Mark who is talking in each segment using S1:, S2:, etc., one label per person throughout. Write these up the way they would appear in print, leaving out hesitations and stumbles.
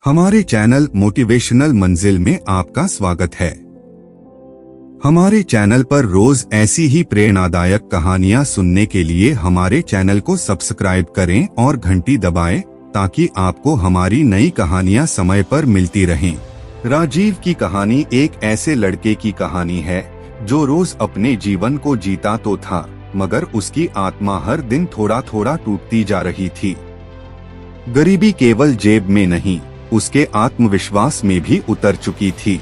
S1: हमारे channel motivational मंजिल में आपका स्वागत है। हमारे चैनल पर रोज ऐसी ही प्रेरणादायक कहानियां सुनने के लिए हमारे चैनल को सब्सक्राइब करें और घंटी दबाएं ताकि आपको हमारी नई कहानियां समय पर मिलती रहें। राजीव की कहानी एक ऐसे लड़के की कहानी है जो रोज अपने जीवन को जीता तो था, मगर उसकी आत्मा हर दिन थोड़ा थोड़ा टूटती जा रही थी। गरीबी केवल जेब में नहीं, उसके आत्मविश्वास में भी उतर चुकी थी।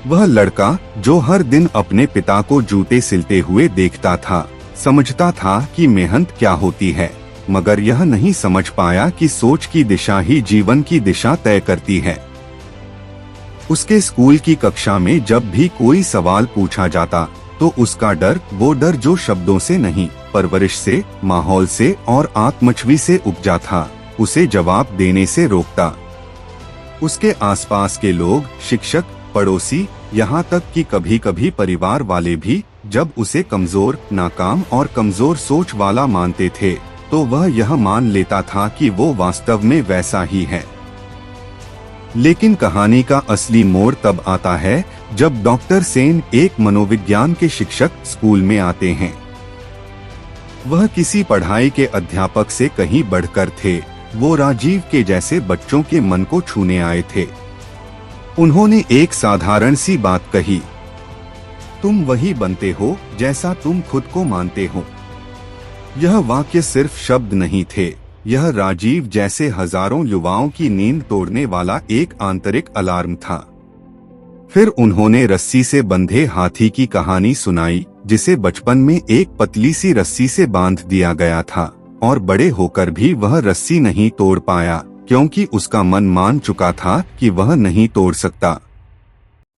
S1: वह लड़का जो हर दिन अपने पिता को जूते सिलते हुए देखता था, समझता था कि मेहनत क्या होती है, मगर यह नहीं समझ पाया कि सोच की दिशा ही जीवन की दिशा तय करती है। उसके स्कूल की कक्षा में जब भी कोई सवाल पूछा जाता तो उसका डर, वो डर जो शब्दों से नहीं, परवरिश से, माहौल से और आत्मछवि से उपजा था, उसे जवाब देने से रोकता। उसके आसपास के लोग, शिक्षक, पड़ोसी, यहाँ तक कि कभी कभी परिवार वाले भी जब उसे कमजोर, नाकाम और कमजोर सोच वाला मानते थे तो वह यह मान लेता था कि वो वास्तव में वैसा ही है। लेकिन कहानी का असली मोड़ तब आता है जब डॉक्टर सेन, एक मनोविज्ञान के शिक्षक, स्कूल में आते हैं। वह किसी पढ़ाई के अध्यापक से कहीं बढ़कर थे। वो राजीव के जैसे बच्चों के मन को छूने आए थे। उन्होंने एक साधारण सी बात कही, तुम वही बनते हो जैसा तुम खुद को मानते हो। यह वाक्य सिर्फ शब्द नहीं थे, यह राजीव जैसे हजारों युवाओं की नींद तोड़ने वाला एक आंतरिक अलार्म था। फिर उन्होंने रस्सी से बंधे हाथी की कहानी सुनाई, जिसे बचपन में एक पतली सी रस्सी से बांध दिया गया था और बड़े होकर भी वह रस्सी नहीं तोड़ पाया, क्योंकि उसका मन मान चुका था कि वह नहीं तोड़ सकता।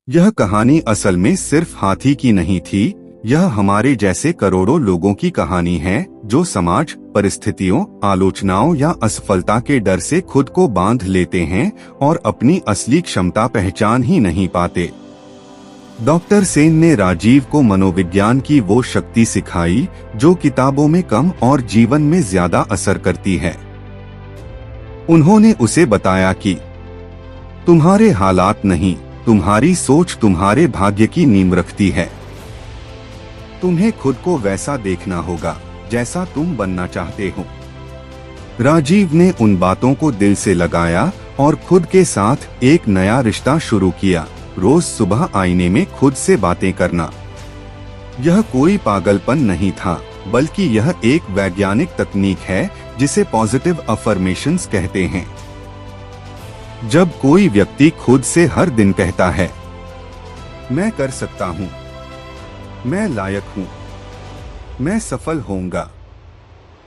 S1: यह कहानी असल में सिर्फ हाथी की नहीं थी, यह हमारे जैसे करोड़ों लोगों की कहानी है जो समाज, परिस्थितियों, आलोचनाओं या असफलता के डर से खुद को बांध लेते हैं और अपनी असली क्षमता पहचान ही नहीं पाते। डॉक्टर सेन ने राजीव को मनोविज्ञान की वो शक्ति सिखाई जो किताबों में कम और जीवन में ज्यादा असर करती है। उन्होंने उसे बताया कि तुम्हारे हालात नहीं, तुम्हारी सोच तुम्हारे भाग्य की नींव रखती है। तुम्हें खुद को वैसा देखना होगा जैसा तुम बनना चाहते हो। राजीव ने उन बातों को दिल से लगाया और खुद के साथ एक नया रिश्ता शुरू किया। रोज सुबह आईने में खुद से बातें करना। यह कोई पागलपन नहीं था, बल्कि यह एक वैज्ञानिक तकनीक है जिसे पॉजिटिव अफर्मेशंस कहते हैं। जब कोई व्यक्ति खुद से हर दिन कहता है, मैं कर सकता हूँ, मैं लायक हूँ, मैं सफल होऊंगा,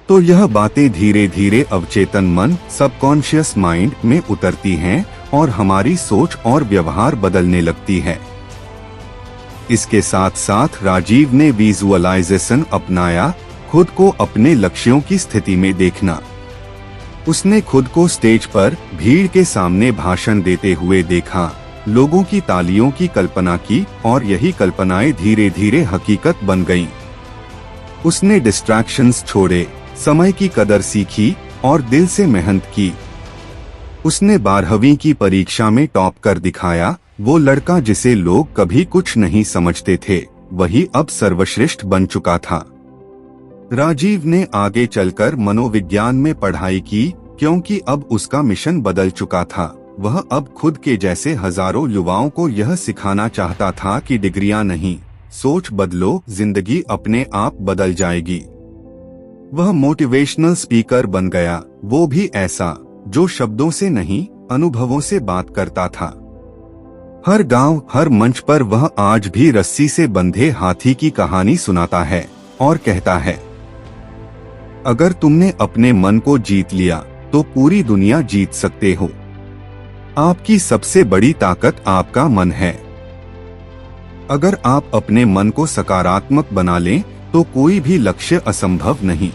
S1: तो यह बातें धीरे धीरे अवचेतन मन, सबकॉन्शियस माइंड में उतरती हैं और हमारी सोच और व्यवहार बदलने लगती है। इसके साथ साथ राजीव ने विजुअलाइजेशन अपनाया, खुद को अपने लक्ष्यों की स्थिति में देखना। उसने खुद को स्टेज पर भीड़ के सामने भाषण देते हुए देखा, लोगों की तालियों की कल्पना की और यही कल्पनाएं धीरे धीरे हकीकत बन गईं। उसने डिस्ट्रैक्शंस छोड़े, समय की कदर सीखी और दिल से मेहनत की। उसने 12वीं की परीक्षा में टॉप कर दिखाया। वो लड़का जिसे लोग कभी कुछ नहीं समझते थे, वही अब सर्वश्रेष्ठ बन चुका था। राजीव ने आगे चलकर मनोविज्ञान में पढ़ाई की, क्योंकि अब उसका मिशन बदल चुका था। वह अब खुद के जैसे हजारों युवाओं को यह सिखाना चाहता था कि डिग्रियां नहीं, सोच बदलो, जिंदगी अपने आप बदल जाएगी। वह मोटिवेशनल स्पीकर बन गया, वो भी ऐसा जो शब्दों से नहीं, अनुभवों से बात करता था। हर गांव, हर मंच पर वह आज भी रस्सी से बंधे हाथी की कहानी सुनाता है और कहता है, अगर तुमने अपने मन को जीत लिया तो पूरी दुनिया जीत सकते हो। आपकी सबसे बड़ी ताकत आपका मन है। अगर आप अपने मन को सकारात्मक बना लें तो कोई भी लक्ष्य असंभव नहीं।